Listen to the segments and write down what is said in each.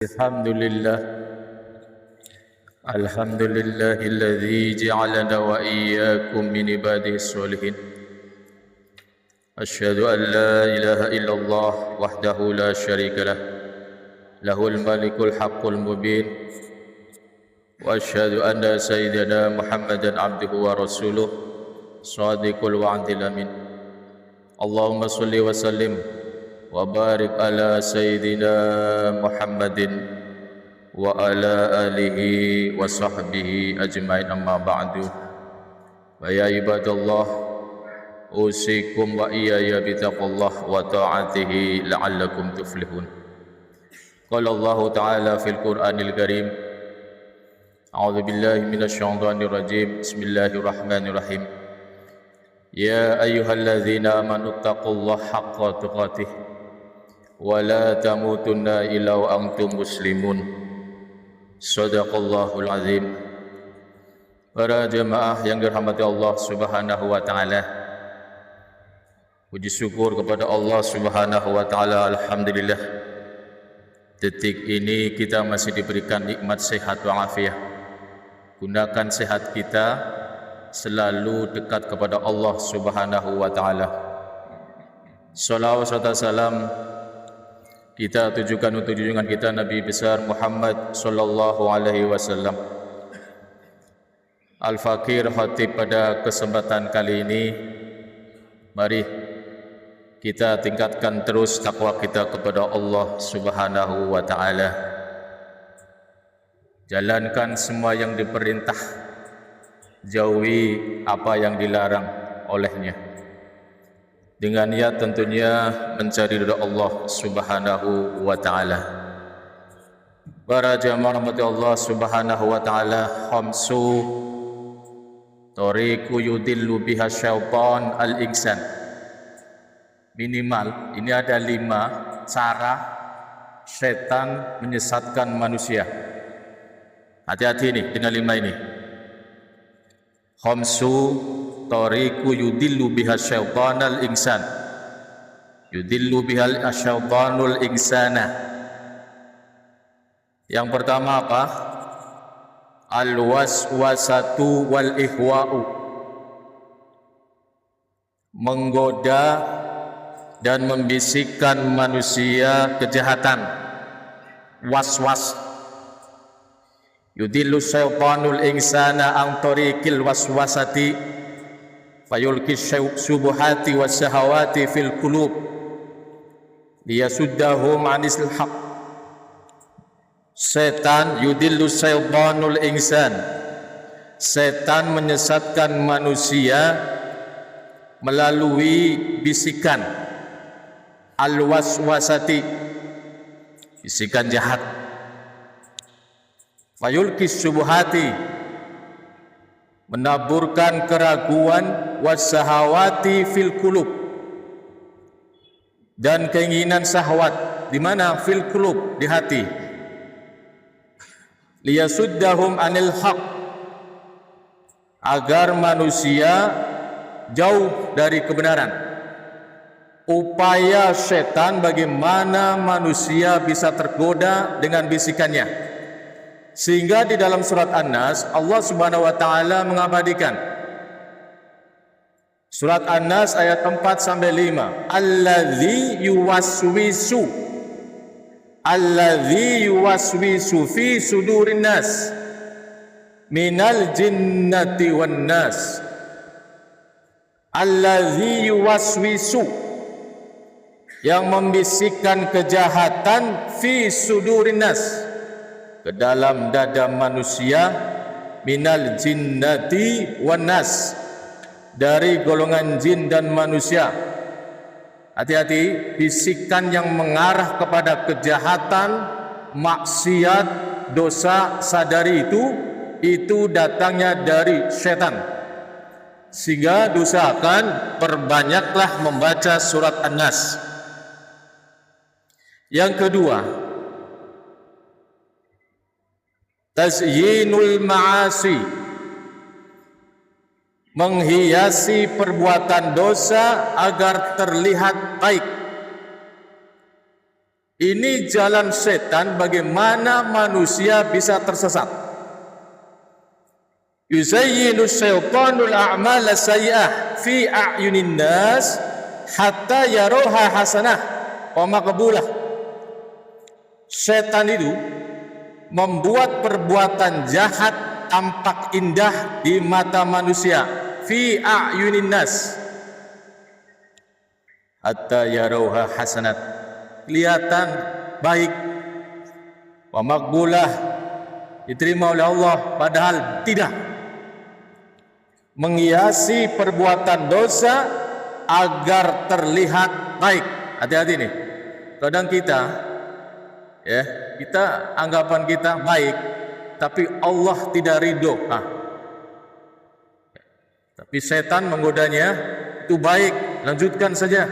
Alhamdulillah Alhamdulillahilladzi ja'alana wa iyyakum min ibadihi sholihin. Asyhadu an la ilaha illallah wahdahu la syarika lah, lahul malikul haqqul mubin. Wa asyhadu anna sayyidina Muhammadan abduhu wa rasuluh shadiqul wa'dil amin. Allahumma salli wa sallim wa barik ala sayyidina Muhammadin wa ala alihi wa sahbihi ajmain, amma ba'du. Wa ya ibadallah, usikum wa iyaya bitaqullah wa ta'atihi la'allakum tuflihun. Qala Allah ta'ala fil Qur'anil Karim, a'udzu billahi minasyaitonir rajim, bismillahirrahmanirrahim. Ya ayyuhalladzina amanu taqullaha haqqa tuqatih wa la tamutunna illa wa antum muslimun. Shadaqallahul azim. Para jemaah yang dirahmati Allah Subhanahu wa taala, puji syukur kepada Allah Subhanahu wa taala, alhamdulillah detik ini kita masih diberikan nikmat sehat wa afiat. Gunakan sehat kita selalu dekat kepada Allah Subhanahu wa taala. Shalawat serta salam kita tujukan untuk junjungan kita Nabi besar Muhammad sallallahu alaihi wasallam. Al-Fakir Khatib pada kesempatan kali ini, mari kita tingkatkan terus takwa kita kepada Allah Subhanahu wa taala. Jalankan semua yang diperintah, jauhi apa yang dilarang olehnya, dengan niat tentunya mencari ridha Allah Subhanahu wa taala. Para jamaah rahmati Allah Subhanahu wa taala, khamsu tariqu yudillu biha syaitan al-insan. Minimal ini ada 5 cara setan menyesatkan manusia. Hati-hati nih dengan 5 ini. Khamsu tariqu yudillu biha syaitanal insan. Yudillu bihal asyaitanul insana. Yang pertama apa? Al-waswasatu wal ihwa'u. Menggoda dan membisikkan manusia kejahatan. Was-was. Yudillu syaitanul insana an tariqil waswasati fayulki syubuhati wasyahawati fil qulub liyasuddahum anisil haq. Setan yudillu syaitanul insan, setan menyesatkan manusia melalui bisikan al-waswasati, bisikan jahat. Fayulki syubuhati, menaburkan keraguan, wasyahawati fil qulub, dan keinginan syahwat di mana? Fil qulub, di hati. Liyasuddahum anil haq, agar manusia jauh dari kebenaran. Upaya setan bagaimana manusia bisa tergoda dengan bisikannya, sehingga di dalam surat An-Nas Allah Subhanahu wa taala mengabadikan surat An-Nas ayat 4 sampai 5, allazi yuwaswisu fi sudurin nas minal jinnati wan nas. Allazi yuwaswisu, yang membisikkan kejahatan, fi sudurin nas, ke dalam dada manusia, minal jinnati wan nas, dari golongan jin dan manusia. Hati-hati, bisikan yang mengarah kepada kejahatan, maksiat, dosa, sadari itu datangnya dari setan. Sehingga diusahakan perbanyaklah membaca surat An-Nas. Yang kedua, tazyinul ma'asi, menghiasi perbuatan dosa agar terlihat baik. Ini jalan setan bagaimana manusia bisa tersesat. Yuzayyinu syaitanul a'mala sayyi'ah fi a'yunin nas hatta yaruha hasanah wa maqbulah. Setan itu membuat perbuatan jahat tampak indah di mata manusia, fi a'yunin nas hatta yaruha hasanat, kelihatan baik, wa maqbulah, diterima oleh Allah, padahal tidak. Menghiasi perbuatan dosa agar terlihat baik. Hati-hati nih. Kadang kita anggapan kita baik, tapi Allah tidak ridho. Tapi setan menggodanya, itu baik, lanjutkan saja.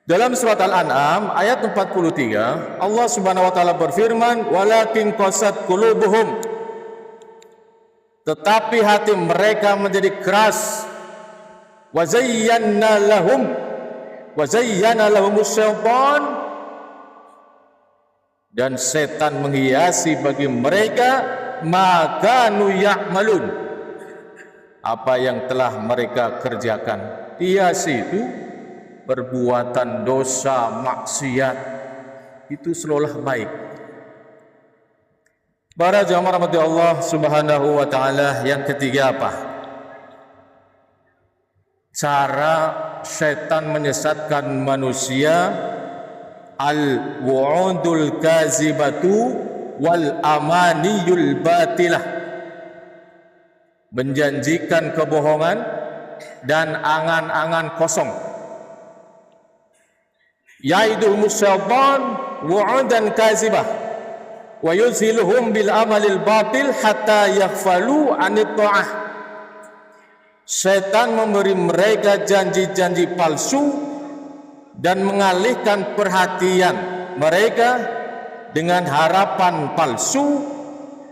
Dalam surat Al-An'am ayat 43, Allah Subhanahu wa taala berfirman, "Walakin qasat qulubuhum." Tetapi hati mereka menjadi keras. Wa zayyana lahum syaitan, dan setan menghiasi bagi mereka maka ya'malun, apa yang telah mereka kerjakan. Hiasi itu perbuatan dosa, maksiat, itu seolah baik. Para jamaah rahmati Allah Subhanahu wa taala, yang ketiga apa? Cara setan menyesatkan manusia, al-wu'udul kazibatu wal amaniyul batilah, menjanjikan kebohongan dan angan-angan kosong. Ya'iduhumus syaitan wu'udan kazibah wa yuzhiluhum bil amalil batil hatta yaghfalu anit ta'ah. Setan memberi mereka janji-janji palsu dan mengalihkan perhatian mereka dengan harapan palsu,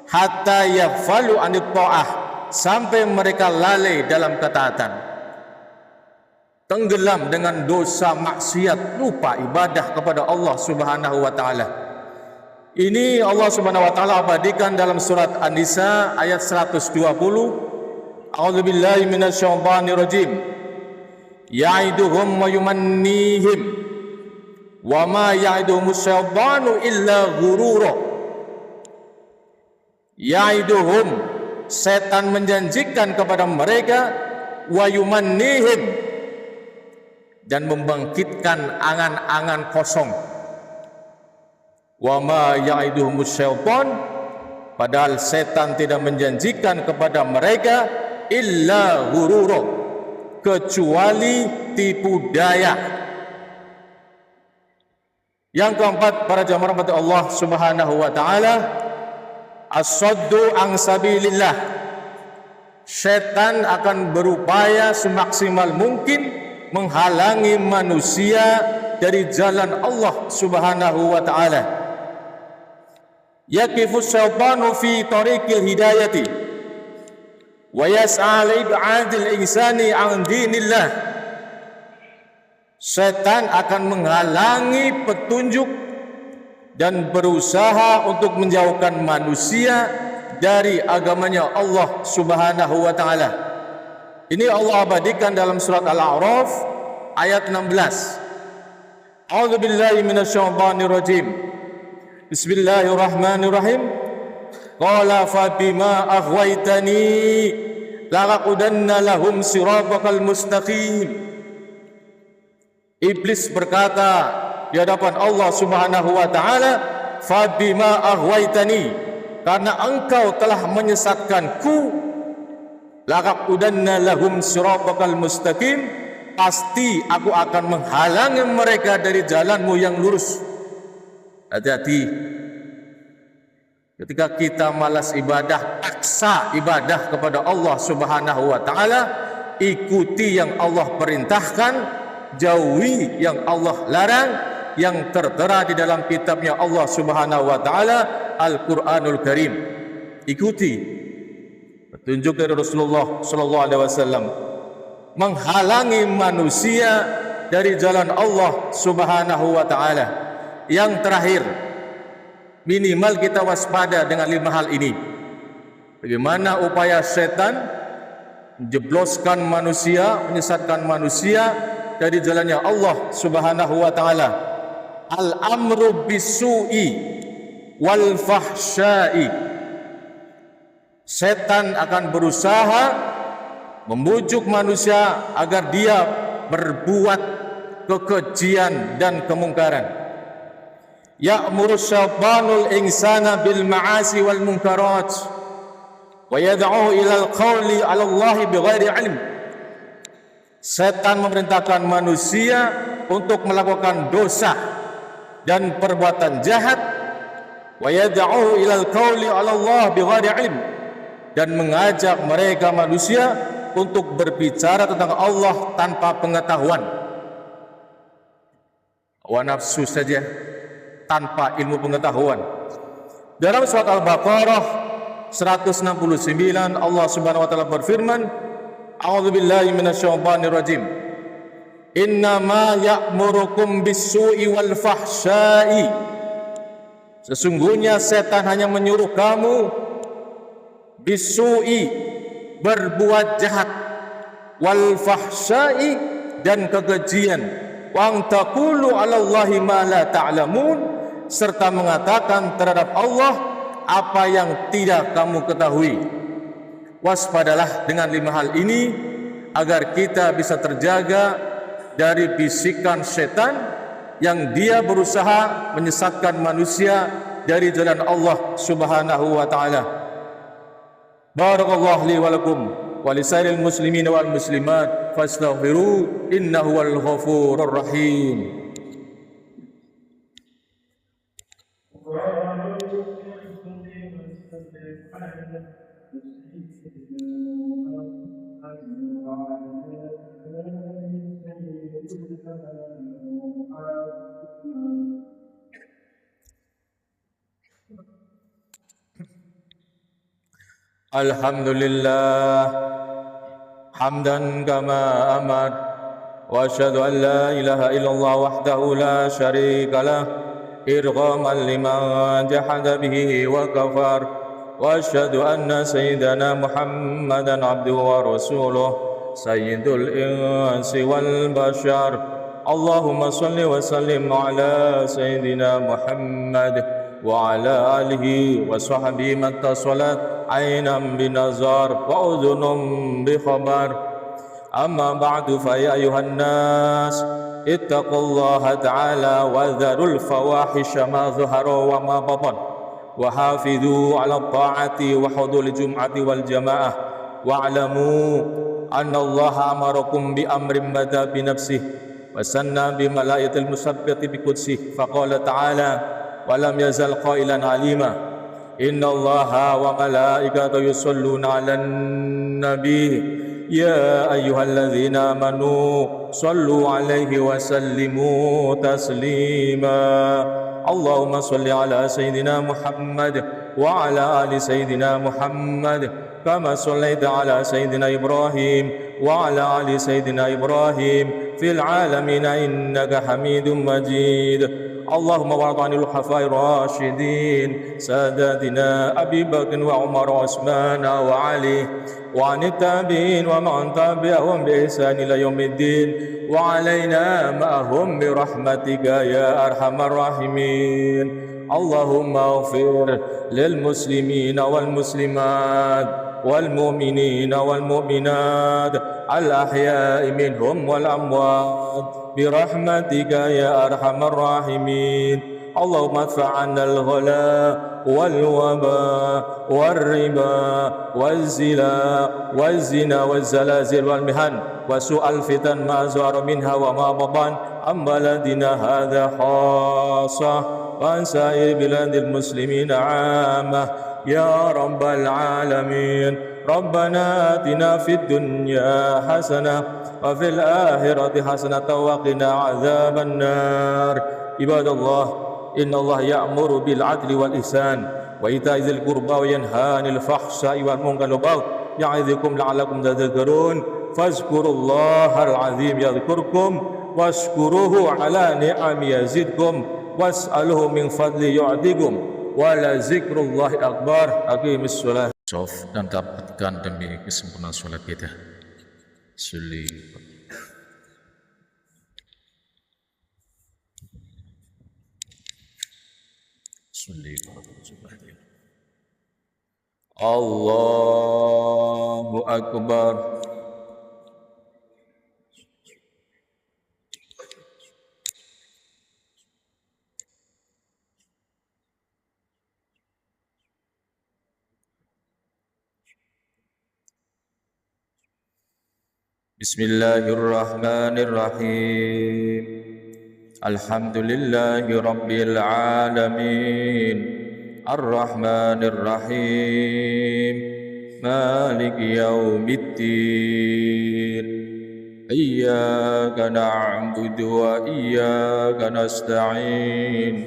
hatta yaghfalu anit ta'ah, sampai mereka lalai dalam ketaatan, tenggelam dengan dosa maksiat, lupa ibadah kepada Allah Subhanahu wa taala. Ini Allah Subhanahu wa taala abadikan dalam surat An-Nisa ayat 120. A'udzubillahi minasyaitonir rajim. Ya'iduhum wa yumannihim wa ma ya'iduhumus syaitanu illa ghurura. Ya'iduhum, setan menjanjikan kepada mereka, wa yumannihim, dan membangkitkan angan-angan kosong. Wa ma ya'iduhumus syaitan, padahal setan tidak menjanjikan kepada mereka illa ghurura, kecuali tipu daya. Yang keempat, para jamaah rahmati Allah Subhanahu wa taala, as-saddu an sabilillah. Setan akan berupaya semaksimal mungkin menghalangi manusia dari jalan Allah Subhanahu wa taala. Yaqifu syaitanu fi tariqil hidayati wa yas'a li'adil insani an dinillah. Setan akan menghalangi petunjuk dan berusaha untuk menjauhkan manusia dari agamanya Allah Subhanahu wa taala. Ini Allah abadikan dalam surat Al-A'raf ayat 16. A'udzubillahi minasyaitonir rajim. Bismillahirrahmanirrahim. Qala fa bima aghwaytani laqaqudanna lahum siratal mustaqim. Iblis berkata di hadapan Allah Subhanahu wa taala, fa bima aghwaytani, karena engkau telah menyesatkanku, laqaqudanna lahum siratal mustaqim, pasti aku akan menghalangi mereka dari jalanmu yang lurus. Hati-hati ketika kita malas ibadah, paksa ibadah kepada Allah Subhanahu wa taala, ikuti yang Allah perintahkan, jauhi yang Allah larang, yang tertera di dalam kitabnya Allah Subhanahu wa taala, Al-Qur'anul Karim. Ikuti petunjuk dari Rasulullah sallallahu alaihi wasallam, menghalangi manusia dari jalan Allah Subhanahu wa taala. yang terakhir, minimal kita waspada dengan 5 hal ini. Bagaimana upaya setan menjebloskan manusia, menyesatkan manusia dari jalannya Allah Subhanahu wa taala. Al-amru bisu'i wal fahsya'i. Setan akan berusaha membujuk manusia agar dia berbuat kekejian dan kemungkaran. Ya'muru syaitanul insana bil ma'asi wal munkarat wa yad'uhu ila al-qawli 'ala Allah bighairi 'ilm. Setan memerintahkan manusia untuk melakukan dosa dan perbuatan jahat, wa yad'uhu ila al-qawli 'ala Allah bighairi 'ilm, dan mengajak mereka manusia untuk berbicara tentang Allah tanpa pengetahuan. Wa nafsu saja tanpa ilmu pengetahuan. Dalam surat Al-Baqarah 169 Allah Subhanahu wa taala berfirman, A'udzubillahi minasyaitonir rajim. Innama ya'murukum bis-su'i wal fahsya'i. Sesungguhnya setan hanya menyuruh kamu bis-su'i, berbuat jahat, wal fahsya'i, dan kekejian, wa taqulu 'ala Allahi ma la ta'lamun, serta mengatakan terhadap Allah apa yang tidak kamu ketahui. Waspadalah dengan 5 hal ini agar kita bisa terjaga dari bisikan setan yang dia berusaha menyesatkan manusia dari jalan Allah Subhanahu wa taala. Barakallahu li wa lakum wa lisairil muslimin wal muslimat fastaghfiru innahu wal ghafurur rahim. Alhamdulillah hamdan kama amar, wa asyhadu an la ilaha illallah wahdahu la syarika lah, irghaman liman jahada bihi wa kafar, wa asyhadu anna sayyidana Muhammadan abduhu wa rasuluh sayyidul insi wal bashar. Allahumma salli wa sallim ala sayyidina Muhammad wa ala alihi wa sahbihi mattasalat ainam binazar wa udhunum bi khabar. Amma ba'du, fa ya ayuhan nas ittaqullaha ta'ala wa dharul fawahisha ma dhahara wa ma batan, wa hafidhu ala ta'ati wa hudul jum'ati wal jamaah, wa alamu anna allaha amarakum bi amrin bada bi nafsihi wa sanna bi malaikatil musabbiti bi qudsihi, faqala ta'ala wa lam yazal qailan alima, inna allaha wa malaikatahu yusalluna 'alan nabi ya ayyuhalladzina amanu sallu 'alaihi wa sallimu taslima. Allahumma salli ala sayyidina Muhammad wa ala ali sayyidina Muhammad kama sallaita ala sayyidina Ibrahim wa ala ali sayyidina Ibrahim fil alamin innaka Hamidum Majid. Allahumma warḍa'anil khulafa'ir rasyidin sadatina Abi Bakr wa Umar wa Utsman wa Ali wa 'anit tabi'in wa man tabi'ahum bi ihsan ila yaumiddin wa 'alaina ma'ahum bi rahmatika ya arhamar rahimin. Allahumma ighfir lil muslimina wal muslimat والمؤمنين والمؤمنات الأحياء منهم والأموات برحمتك يا أرحم الراحمين. اللهم ادفع عنا الغلاء والوباء والربا والزنا والزلازل والمحن وسوء الفتن ما ظهر منها وما بطن عن بلدنا هذا خاصة وعن سائر بلاد المسلمين عامة يا رب العالمين. ربنا آتنا في الدنيا حسنة وفي الآخرة حسنة وقنا عذاب النار. عباد الله، إن الله يأمر بالعدل والإحسان وإيتاء ذي القربى وينهى عن الفحشاء والمنكر والبغي يعظكم لعلكم تذكرون. فاذكروا الله العظيم يذكركم واشكروه على نعمه يزدكم was'aluhu min fadli yu'tikum wa la zikrullahi akbar. Aqimis shalah. Dan dapatkan demi kesempurnaan salat kita. Sholli Allahu Akbar. Bismillahirrahmanirrahim. Alhamdulillahi rabbil alamin. Ar-Rahmanir-Rahim. Maliki yaumiddin. Iyyaka na'budu wa iyyaka nasta'in.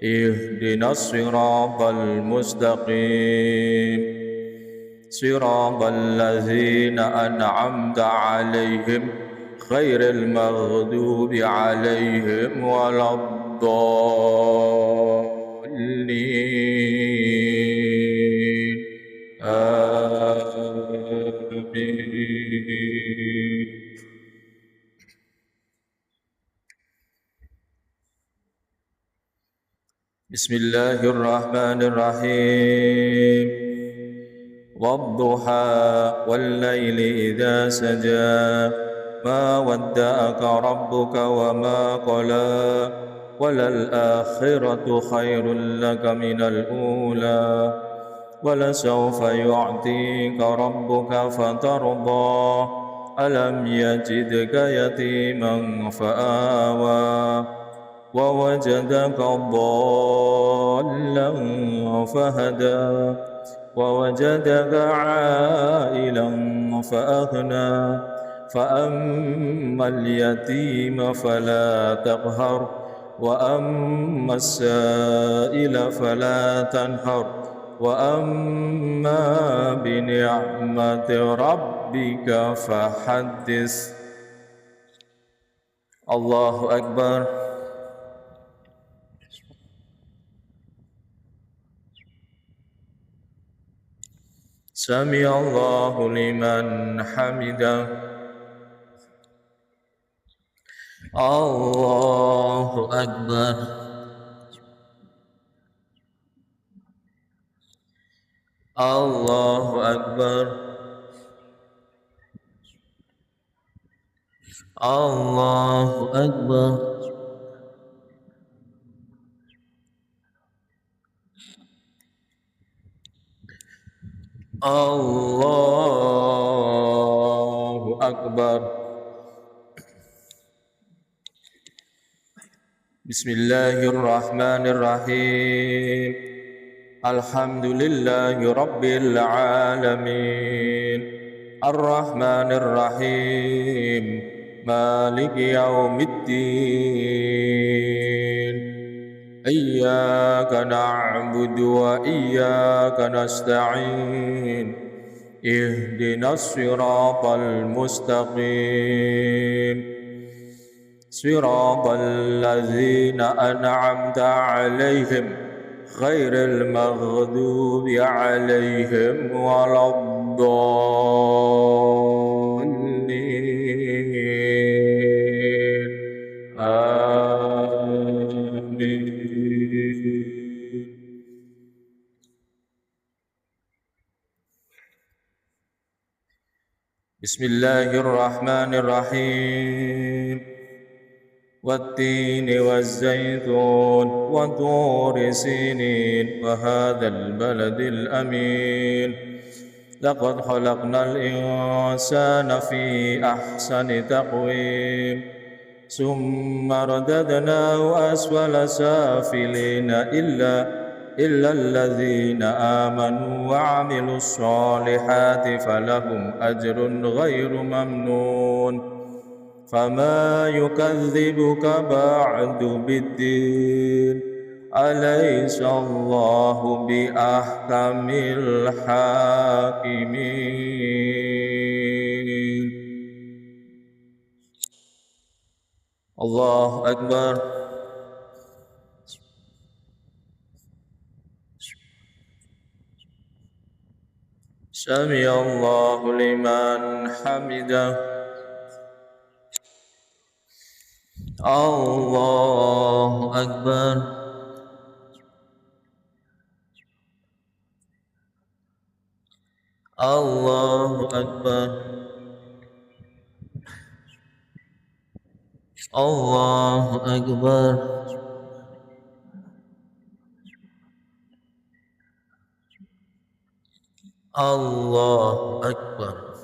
Ihdinas siratal mustaqim. Siratal ladzina an'amta 'alaihim ghairil maghdubi 'alaihim waladdallin. Amin. Bismillahirrahmanirrahim. Wadduha wal laili idza saja ma wadda'aka rabbuka wa ma qala walal akhiratu khairul laka minal ula wala sawfa yu'tika rabbuka fatarda alam yajidka yatiman fa'awa wa wajadaka dhallan fahada ووجدك عائلا فأغنى فأما اليتيم فلا تقهر وأما السائل فلا تنهر وأما بنعمة ربك فحدث. الله أكبر. Sami Allahu liman hamidah. Allahu Akbar. Allahu Akbar. Allahu Akbar. Allahu Akbar. Bismillahirrahmanirrahim. Alhamdulillahi rabbil alamin. Ar-Rahmanir-Rahim. Maliki yaumiddin. Iyyaka na'budu wa iyyaka nasta'in. Ihdinas siratal mustaqim. Siratal ladzina an'amta 'alaihim ghairil maghdubi 'alaihim waladdallin. Amin. Bismillahirrahmanirrahim. Wat-tini waz-zaytun wa turi sinin wa hadzal baladil amin. Laqad khalaqnal insana fi ahsani taqwim. Summa radadnahu asfala safilina illa alladzina amanu wa 'amilus solihati falahum ajrun ghairu mamnun. Fama yukadzibuka ba'du biddin. Alaysa Allahu bi ahkamil hakimin. Allahu Akbar. سمع الله لمن حمده الله أكبر الله أكبر الله أكبر الله أكبر